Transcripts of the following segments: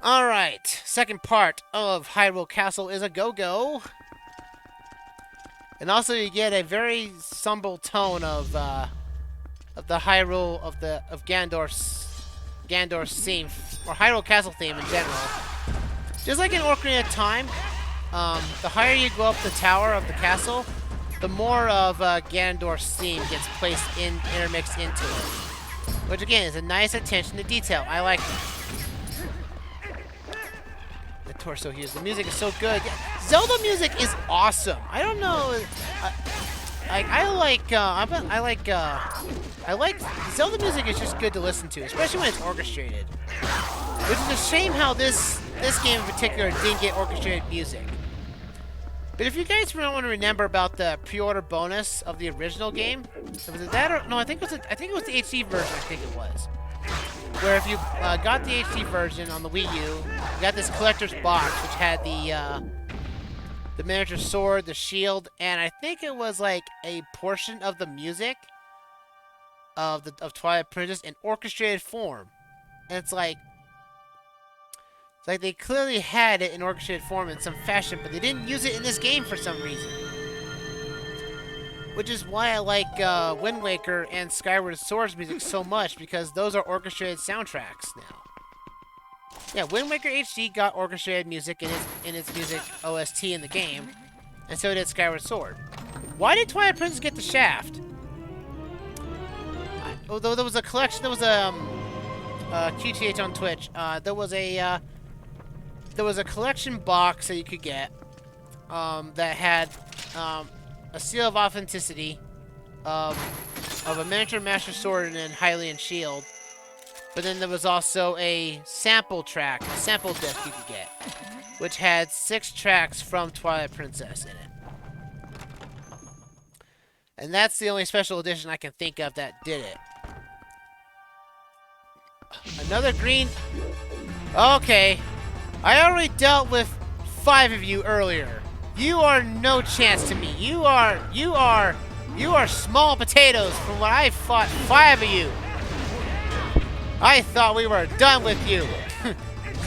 Alright, second part of Hyrule Castle is a go-go. And also you get a very somber tone of the Hyrule of Ganondorf's theme, or Hyrule Castle theme in general. Just like in Ocarina of Time, the higher you go up the tower of the castle, the more of Ganondorf's theme gets intermixed into it. Which again is a nice attention to detail. I like it. The torso here. The music is so good. Zelda music is awesome. I don't know. I like Zelda music is just good to listen to, especially when it's orchestrated. Which is a shame how this game in particular didn't get orchestrated music. But if you guys want to remember about the pre-order bonus of the original game, was it that or no? I think it was the HD version. I think it was. Where if you got the HD version on the Wii U, you got this collector's box which had the miniature sword, the shield, and I think it was like a portion of the music of Twilight Princess in orchestrated form. And it's like they clearly had it in orchestrated form in some fashion, but they didn't use it in this game for some reason. Which is why I like Wind Waker and Skyward Sword's music so much, because those are orchestrated soundtracks now. Yeah, Wind Waker HD got orchestrated music in its music OST in the game, and so did Skyward Sword. Why did Twilight Princess get the shaft? Although there was a collection, there was a QTH on Twitch. There was a collection box that you could get that had a seal of authenticity of a miniature Master Sword and a Hylian shield. But then there was also a sample track, a sample disc you could get, which had 6 tracks from Twilight Princess in it. And that's the only special edition I can think of that did it. Another green... Okay. I already dealt with 5 of you earlier. You are no chance to me. You are small potatoes from what I fought 5 of you. I thought we were done with you.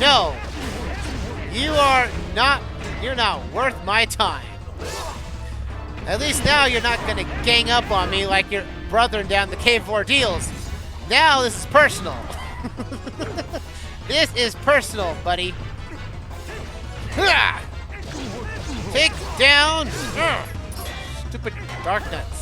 No. You're not worth my time. At least now you're not gonna gang up on me like your brethren down the Cave of Ordeals. Now this is personal. This is personal, buddy. Take down! Stupid Darknuts.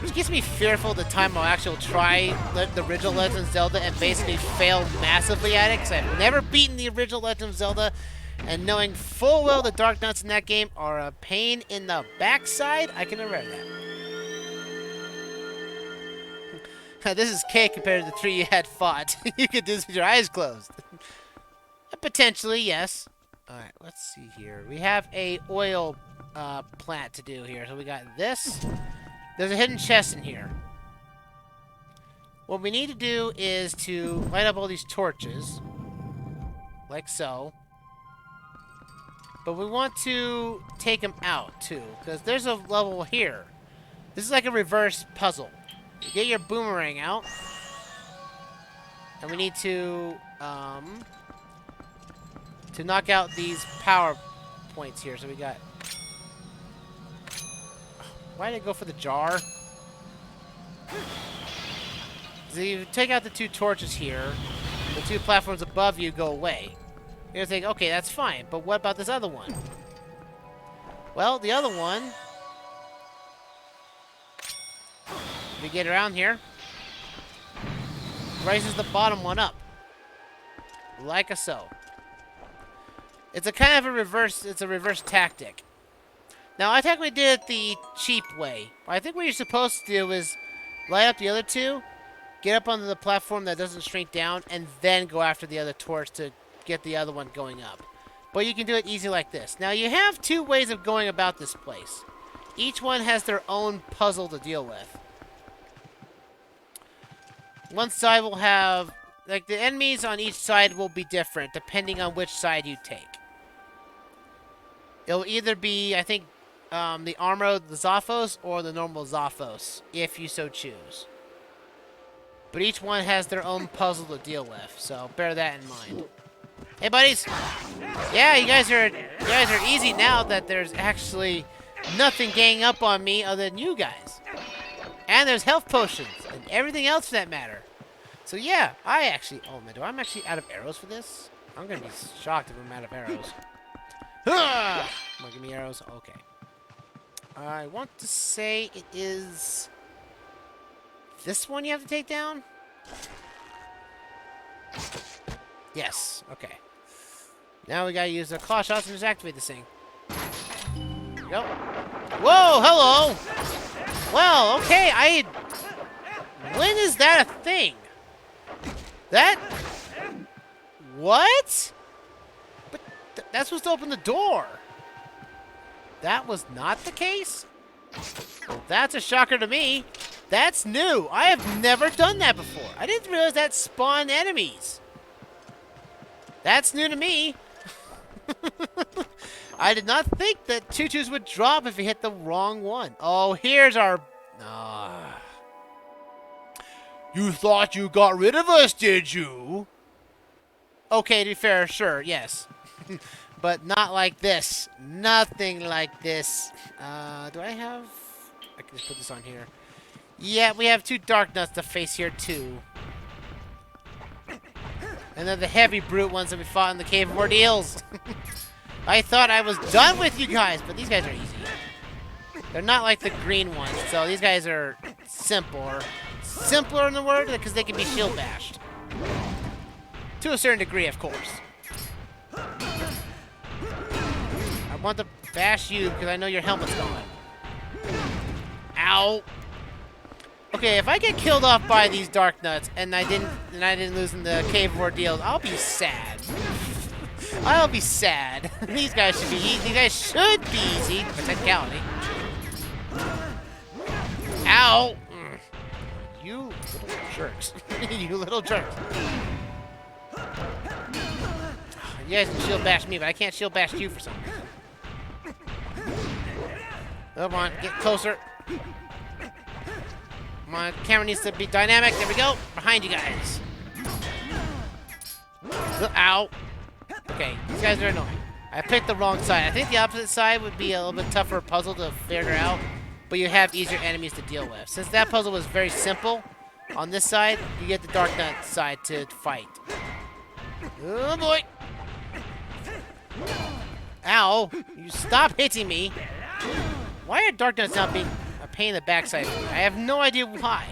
Which gets me fearful the time I'll actually try the original Legend of Zelda and basically fail massively at it, because I've never beaten the original Legend of Zelda, and knowing full well the Darknuts in that game are a pain in the backside, I can remember that. This is cake compared to the 3 you had fought. You could do this with your eyes closed. Potentially, yes. Alright, let's see here. We have a oil plant to do here. So we got this. There's a hidden chest in here. What we need to do is to light up all these torches. Like so. But we want to take them out, too. Because there's a level here. This is like a reverse puzzle. You get your boomerang out. And we need to knock out these power points here. So we got... Why did it go for the jar? So you take out the 2 torches here. The 2 platforms above you go away. You're gonna think, okay, that's fine. But what about this other one? Well, the other one... If you get around here... raises the bottom one up. Like a so. It's a kind of a reverse tactic. Now, I technically did it the cheap way. I think what you're supposed to do is light up the other 2, get up onto the platform that doesn't shrink down, and then go after the other torch to get the other one going up. But you can do it easy like this. Now, you have 2 ways of going about this place. Each one has their own puzzle to deal with. One side will have... Like, the enemies on each side will be different, depending on which side you take. It'll either be, I think, the armor, the Zophos, or the normal Zophos, if you so choose. But each one has their own puzzle to deal with, so bear that in mind. Hey, buddies! Yeah, you guys are easy now that there's actually nothing ganging up on me other than you guys. And there's health potions, and everything else for that matter. So yeah, oh man, I'm actually out of arrows for this? I'm gonna be shocked if I'm out of arrows. Come on, give me arrows. Okay. I want to say it is this one you have to take down? Yes, okay. Now we gotta use the claw shots and just activate this thing. There we go. Whoa, hello! Well, okay, when is that a thing? What? But that's supposed to open the door. That was not the case? Well, that's a shocker to me. That's new. I have never done that before. I didn't realize that spawned enemies. That's new to me. I did not think that choo-choos would drop if you hit the wrong one. Oh, here's our... You thought you got rid of us, did you? Okay, to be fair, sure, yes. But not like this. Nothing like this. Do I have... I can just put this on here. Yeah, we have 2 Darknuts to face here, too. And then the heavy brute ones that we fought in the Cave of Ordeals. I thought I was done with you guys, but these guys are easy. They're not like the green ones, so these guys are simpler. Simpler in the word, because they can be shield bashed. To a certain degree, of course. I want to bash you because I know your helmet's gone. Ow! Okay, if I get killed off by these Darknuts and I didn't lose in the Cave of Ordeals, I'll be sad. I'll be sad. These guys should be easy. These guys should be easy for technicality. Ow! You little jerks. You little jerks. You guys can shield bash me, but I can't shield bash you for some reason. Come on, get closer. My camera needs to be dynamic. There we go. Behind you guys. Ow. Okay, these guys are annoying. I picked the wrong side. I think the opposite side would be a little bit tougher puzzle to figure out, but you have easier enemies to deal with. Since that puzzle was very simple, on this side, you get the Darknut side to fight. Oh boy. Ow. You stop hitting me. Why are Darknuts not being a pain in the backside? I have no idea why.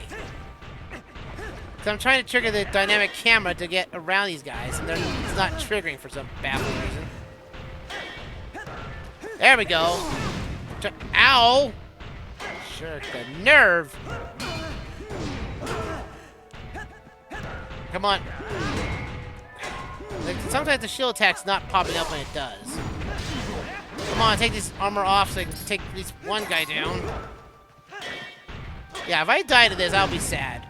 Because I'm trying to trigger the dynamic camera to get around these guys, and it's not triggering for some baffling reason. There we go. Ow! Sure, the nerve. Come on. Like, sometimes the shield attack's not popping up when it does. Come on, take this armor off so I can take at least one guy down. Yeah, if I die to this, I'll be sad.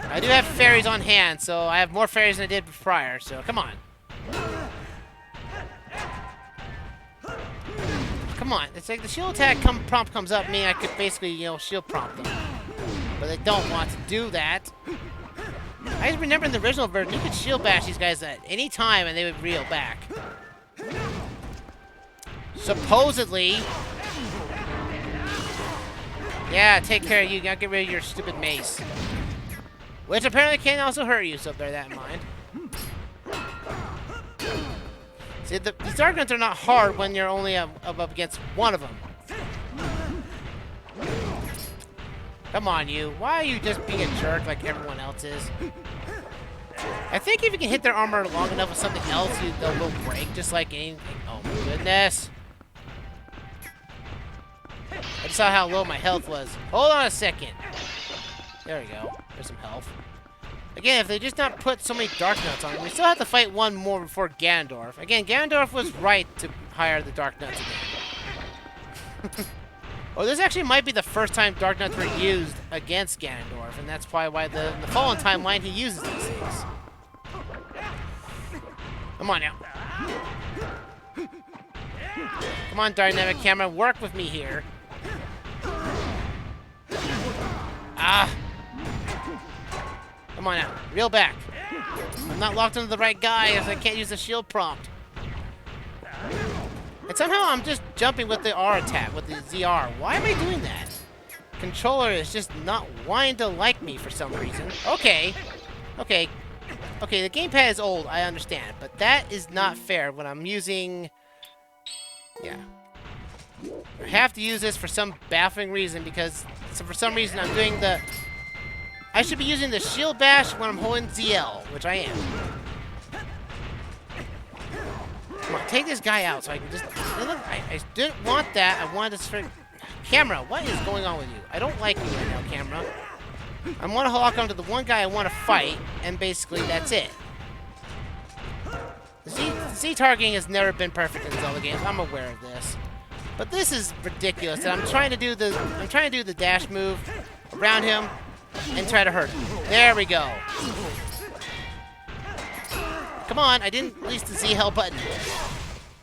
I do have fairies on hand, so I have more fairies than I did prior, so come on. Come on, it's like the shield attack prompt comes up, me, I could basically, you know, shield prompt them. But they don't want to do that. I just remember in the original version, you could shield bash these guys at any time and they would reel back. Supposedly. Yeah, take care of you. Gotta get rid of your stupid mace. Which apparently can also hurt you, so bear that in mind. See, these Darknuts are not hard when you're only up against one of them. Come on, you. Why are you just being a jerk like everyone else is? I think if you can hit their armor long enough with something else, they'll break, just like anything. Oh, my goodness. I just saw how low my health was. Hold on a second. There we go. There's some health. Again, if they just not put so many Darknuts on, we still have to fight one more before Ganondorf. Again, Ganondorf was right to hire the Darknuts again. Oh, this actually might be the first time Darknuts were used against Ganondorf, and that's probably why in the Fallen timeline he uses these things. Come on now. Come on, dynamic camera, work with me here. Ah. Come on now, reel back. I'm not locked into the right guy as I can't use the shield prompt. And somehow I'm just jumping with the R attack, with the ZR. Why am I doing that? Controller is just not wanting to like me for some reason. Okay. Okay. Okay, the gamepad is old, I understand. But that is not fair when I'm using... Yeah. I have to use this for some baffling reason because for some reason I'm doing the... I should be using the shield bash when I'm holding ZL, which I am. Come on, take this guy out so I can just... I didn't want that. I wanted to... Camera, what is going on with you? I don't like you right now, camera. I want to lock onto the one guy I want to fight, and basically that's it. The Z targeting has never been perfect in Zelda games. I'm aware of this. But this is ridiculous. And I'm trying to do the dash move around him and try to hurt him. There we go. Come on, I didn't release the Z-Hell button.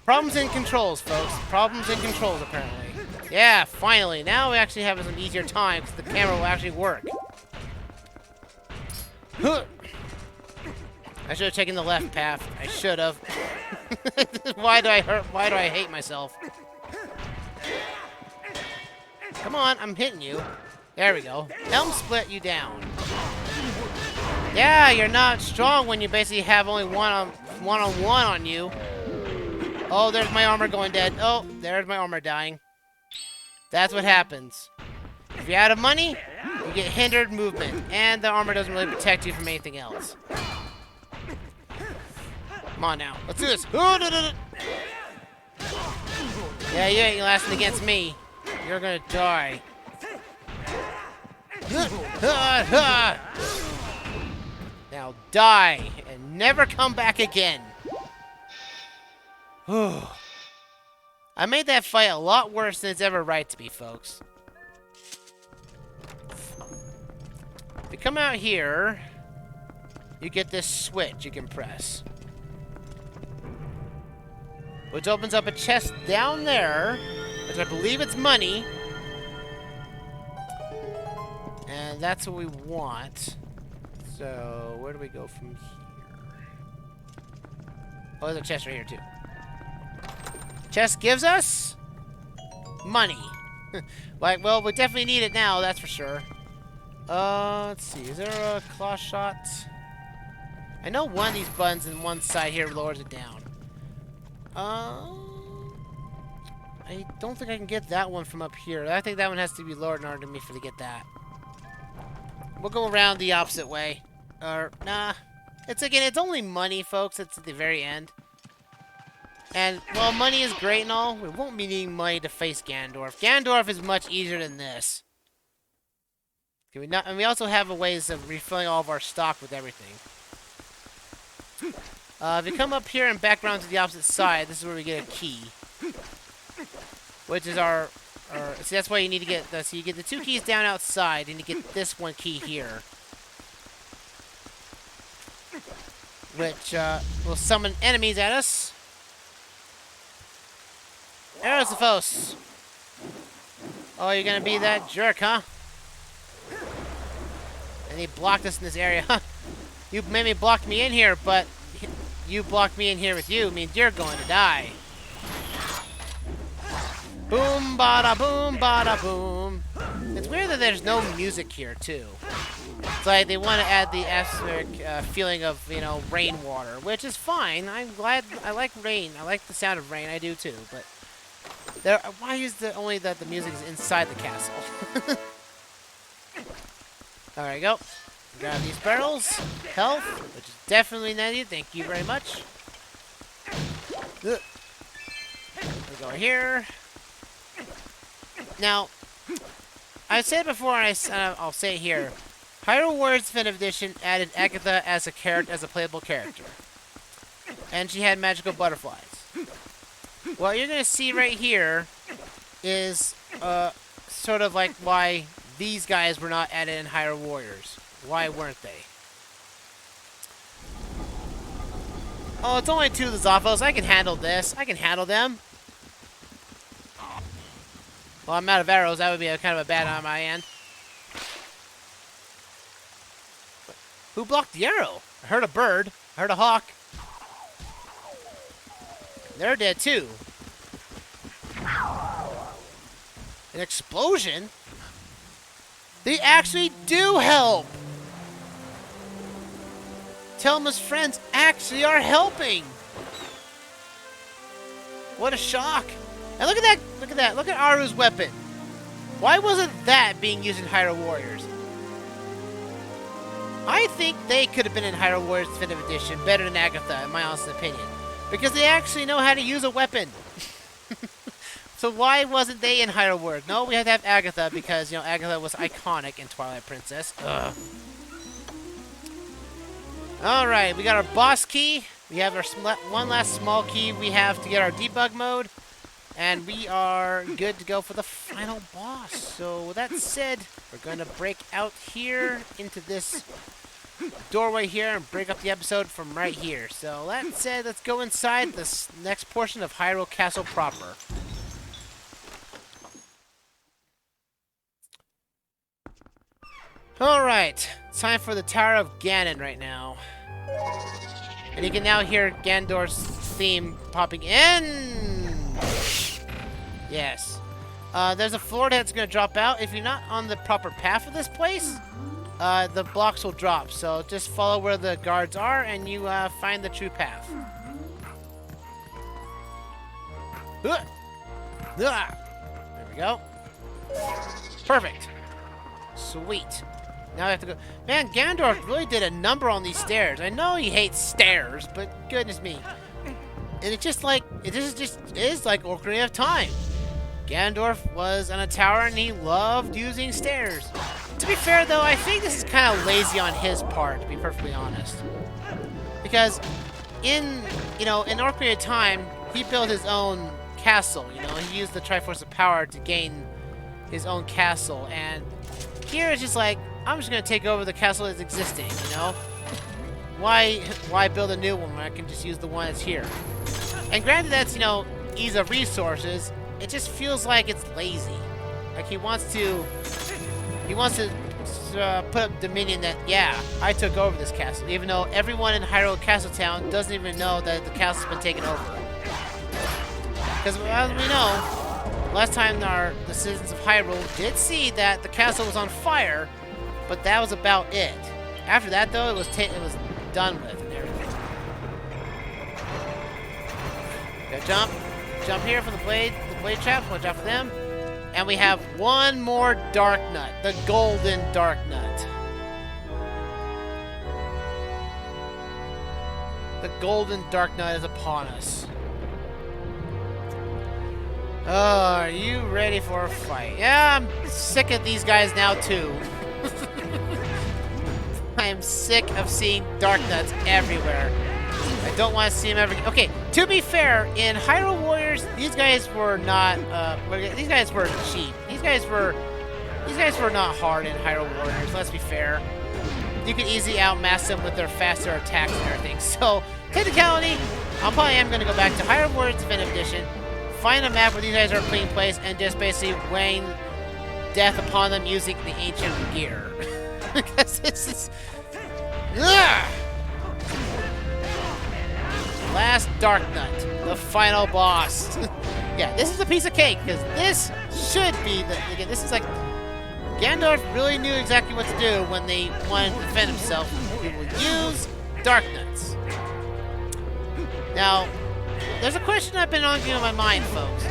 Problems in controls, folks. Problems in controls, apparently. Yeah, finally. Now we actually have an easier time because the camera will actually work. I should have taken the left path. I should have. Why do I hate myself? Come on, I'm hitting you. There we go. Helm split you down. Yeah, you're not strong when you basically have only one-on-one on you. Oh, there's my armor going dead. Oh, there's my armor dying. That's what happens. If you're out of money, you get hindered movement, and the armor doesn't really protect you from anything else. Come on now, let's do this. Yeah, you ain't lasting against me. You're gonna die. Now die and never come back again. I made that fight a lot worse than it's ever right to be, folks. If you come out here, you get this switch you can press, which opens up a chest down there, which I believe it's money. And that's what we want. So, where do we go from here? Oh, there's a chest right here, too. Chest gives us money. Like, well, we definitely need it now, that's for sure. Let's see. Is there a claw shot? I know one of these buttons in one side here lowers it down. I don't think I can get that one from up here. I think that one has to be lowered in order for me to get that. We'll go around the opposite way. Or, nah. It's only money, folks. It's at the very end. And, while money is great and all, we won't be needing money to face Ganondorf. Ganondorf is much easier than this. And we also have a ways of refilling all of our stock with everything. If you come up here and back around to the opposite side, this is where we get a key. Which is see, that's why you need to get, so you get the two keys down outside, and you get this one key here. Which, will summon enemies at us. Aerosophos! Oh, you're gonna be that jerk, huh? And he blocked us in this area, huh? You maybe blocked me in here, but you blocked me in here with you means you're going to die. Boom, bada, boom, bada, boom. It's weird that there's no music here, too. It's like they want to add the atmospheric feeling of, you know, rainwater, which is fine. I'm glad. I like rain. I like the sound of rain. I do, too. But why is only that the music is inside the castle? There we go. Grab these barrels. Health, which is definitely needed. Thank you very much. We go here. Now, I said before, and I'll say it here. Hyrule Warriors Definitive Edition added Agatha as a playable character, and she had magical butterflies. What you're gonna see right here is sort of like why these guys were not added in Hyrule Warriors. Why weren't they? Oh, it's only 2 of the Zophos. I can handle this. I can handle them. Well, I'm out of arrows. That would be kind of a bad on my end. Who blocked the arrow? I heard a bird. I heard a hawk. They're dead too. An explosion? They actually do help! Telma's friends actually are helping! What a shock! And look at that! Look at that! Look at Aru's weapon! Why wasn't that being used in Hyrule Warriors? I think they could have been in Hyrule Warriors Definitive Edition better than Agatha, in my honest opinion. Because they actually know how to use a weapon. So why wasn't they in Hyrule Warriors? No, we had to have Agatha because, you know, Agatha was iconic in Twilight Princess. Ugh. Alright, we got our boss key. We have our one last small key we have to get our debug mode. And we are good to go for the final boss. So with that said, we're going to break out here into this doorway here and break up the episode from right here. So that said, let's go inside this next portion of Hyrule Castle proper. Alright, it's time for the Tower of Ganon right now. And you can now hear Ganondorf's theme popping in. Yes. There's a floor that's going to drop out. If you're not on the proper path of this place, the blocks will drop. So just follow where the guards are and you find the true path. There we go. Perfect. Sweet. Now I have to go. Man, Ganondorf really did a number on these stairs. I know he hates stairs, but goodness me. And it's just like, it is like Ocarina of Time. Ganondorf was on a tower and he loved using stairs. To be fair though, I think this is kind of lazy on his part, to be perfectly honest. Because in Ocarina of Time, he built his own castle, you know. He used the Triforce of Power to gain his own castle, and here it's just like, I'm just gonna take over the castle that's existing, you know? Why build a new one when I can just use the one that's here? And granted that's, you know, ease of resources, it just feels like it's lazy. Like he wants to put up Dominion that, yeah, I took over this castle, even though everyone in Hyrule Castletown doesn't even know that the castle's been taken over. Because as we know, last time the citizens of Hyrule did see that the castle was on fire, but that was about it. After that, though, it was done with and everything. Gotta jump here for the blade traps. Watch out for them. And we have one more Darknut, the golden Darknut. The golden Darknut is upon us. Oh, are you ready for a fight? Yeah, I'm sick of these guys now, too. I am sick of seeing Darknuts everywhere. I don't want to see them ever. Okay, to be fair, in Hyrule Warriors, these guys were not. These guys were cheap. These guys were not hard in Hyrule Warriors. Let's be fair. You can easily outmass them with their faster attacks and everything. So, technicality, I probably am going to go back to Hyrule Warriors Definitive Edition, find a map where these guys are playing place, and just basically rain death upon them using the ancient gear. Because this is. Ugh! Last Darknut, the final boss. Yeah, this is a piece of cake, because this should be again, this is like, Ganondorf really knew exactly what to do when they wanted to defend himself. He will use Darknuts. Now, there's a question I've been arguing in my mind, folks.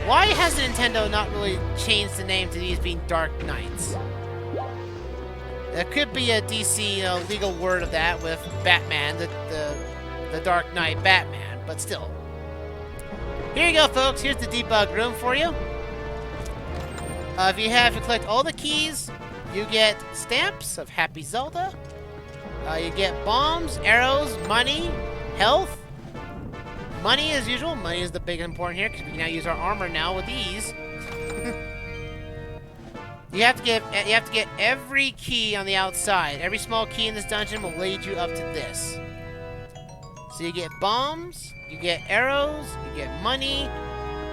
Why has Nintendo not really changed the name to these being Dark Knights? There could be a DC legal word of that with Batman, the Dark Knight Batman, but still. Here you go, folks. Here's the debug room for you. If you collect all the keys, you get stamps of Happy Zelda. You get bombs, arrows, money, health. Money as usual. Money is the big important here because we can now use our armor now with ease. You have to get every key on the outside. Every small key in this dungeon will lead you up to this. So you get bombs, you get arrows, you get money,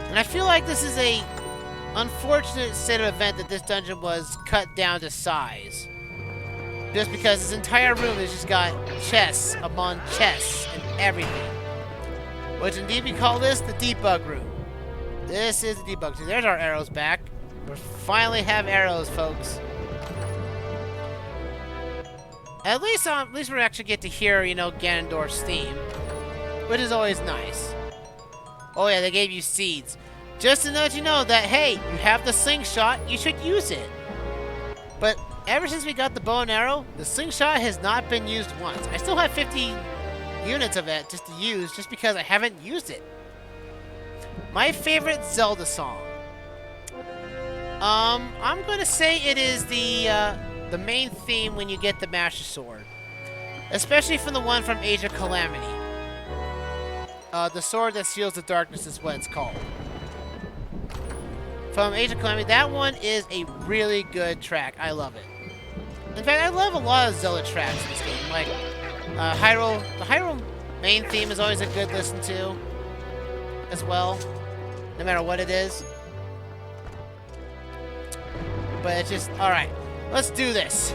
and I feel like this is a unfortunate set of event that this dungeon was cut down to size. Just because this entire room has just got chests among chests and everything. Which indeed we call this the debug room. This is the debug room. There's our arrows back. We finally have arrows, folks. At least we actually get to hear, you know, Ganondorf's theme, which is always nice. Oh yeah, they gave you seeds. Just to let you know that, hey, you have the slingshot, you should use it. But ever since we got the bow and arrow, the slingshot has not been used once. I still have 50 units of it just to use, just because I haven't used it. My favorite Zelda song. I'm gonna say it is the main theme when you get the Master Sword. Especially from the one from Age of Calamity. The sword that seals the darkness is what it's called. From Age of Calamity, that one is a really good track. I love it. In fact, I love a lot of Zelda tracks in this game. Like, the Hyrule main theme is always a good listen to, as well, no matter what it is. But it's just, alright, let's do this.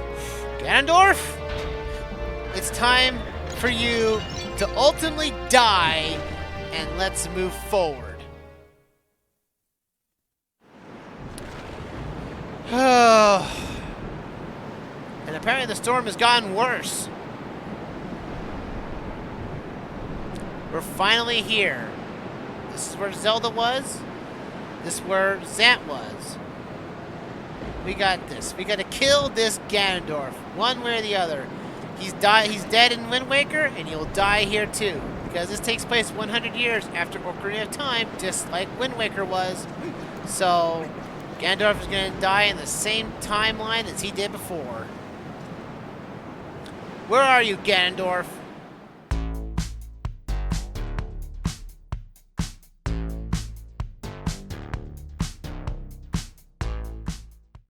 Ganondorf, it's time for you to ultimately die, and let's move forward. And apparently the storm has gotten worse. We're finally here. This is where Zelda was. This is where Zant was. We got this. We gotta kill this Ganondorf, one way or the other. He's dead in Wind Waker, and he'll die here too. Because this takes place 100 years after Ocarina of Time, just like Wind Waker was. So Ganondorf is going to die in the same timeline as he did before. Where are you, Ganondorf?